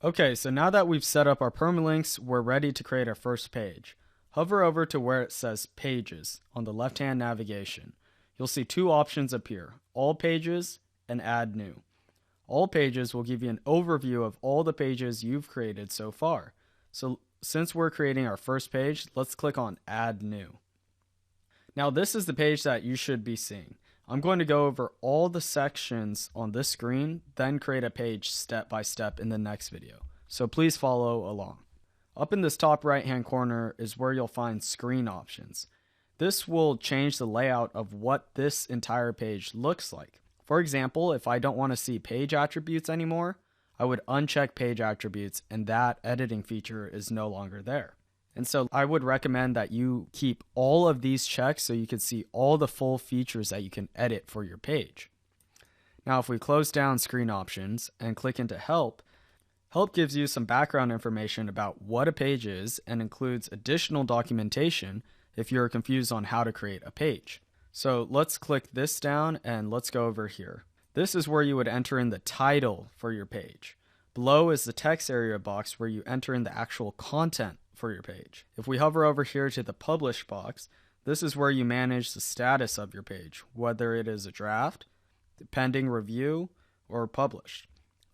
Okay, so now that we've set up our permalinks, we're ready to create our first page. Hover over to where it says Pages on the left-hand navigation. You'll see two options appear, All Pages and Add New. All Pages will give you an overview of all the pages you've created so far. So since we're creating our first page, let's click on Add New. Now this is the page that you should be seeing. I'm going to go over all the sections on this screen, then create a page step by step in the next video. So please follow along. Up in this top right hand corner is where you'll find screen options. This will change the layout of what this entire page looks like. For example, if I don't want to see page attributes anymore, I would uncheck page attributes and that editing feature is no longer there. And so I would recommend that you keep all of these checked so you can see all the full features that you can edit for your page. Now, if we close down screen options and click into help, help gives you some background information about what a page is and includes additional documentation if you're confused on how to create a page. So let's click this down and let's go over here. This is where you would enter in the title for your page. Below is the text area box where you enter in the actual content for your page. If we hover over here to the publish box, this is where you manage the status of your page, whether it is a draft, pending review, or published.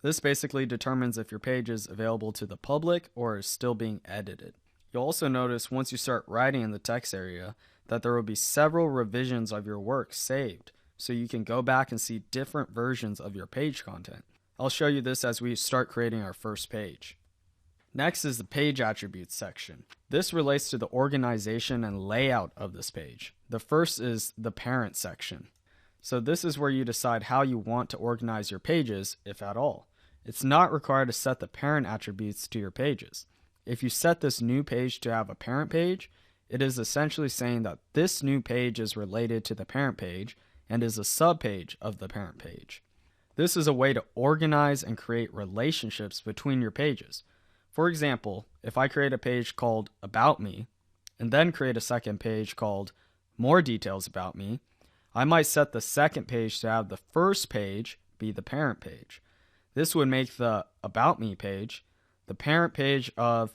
This basically determines if your page is available to the public or is still being edited. You'll also notice once you start writing in the text area that there will be several revisions of your work saved, so you can go back and see different versions of your page content. I'll show you this as we start creating our first page. Next is the page attributes section. This relates to the organization and layout of this page. The first is the parent section. So this is where you decide how you want to organize your pages, if at all. It's not required to set the parent attributes to your pages. If you set this new page to have a parent page, it is essentially saying that this new page is related to the parent page and is a subpage of the parent page. This is a way to organize and create relationships between your pages. For example, if I create a page called About Me, and then create a second page called More Details About Me, I might set the second page to have the first page be the parent page. This would make the About Me page the parent page of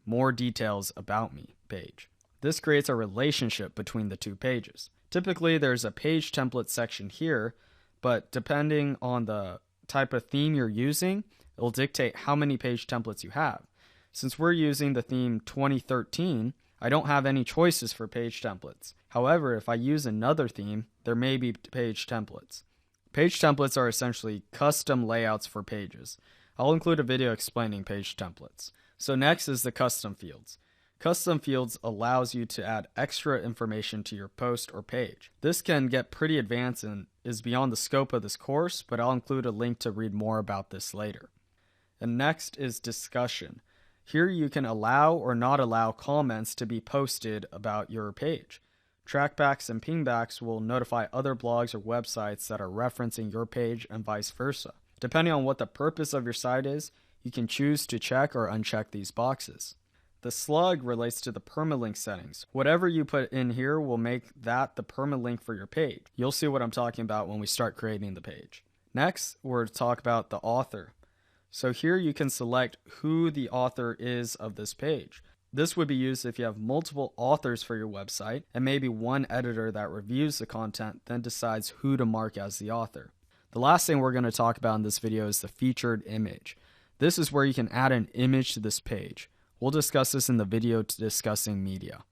More Details About Me page. This creates a relationship between the two pages. Typically, there's a page template section here, but depending on the type of theme you're using, it will dictate how many page templates you have. Since we're using the theme 2013, I don't have any choices for page templates. However, if I use another theme, there may be page templates. Page templates are essentially custom layouts for pages. I'll include a video explaining page templates. So next is the custom fields. Custom fields allows you to add extra information to your post or page. This can get pretty advanced and is beyond the scope of this course, but I'll include a link to read more about this later. And next is discussion. Here you can allow or not allow comments to be posted about your page. Trackbacks and pingbacks will notify other blogs or websites that are referencing your page and vice versa. Depending on what the purpose of your site is, you can choose to check or uncheck these boxes. The slug relates to the permalink settings. Whatever you put in here will make that the permalink for your page. You'll see what I'm talking about when we start creating the page. Next, we're to talk about the author. So here you can select who the author is of this page. This would be used if you have multiple authors for your website and maybe one editor that reviews the content then decides who to mark as the author. The last thing we're going to talk about in this video is the featured image. This is where you can add an image to this page. We'll discuss this in the video discussing media.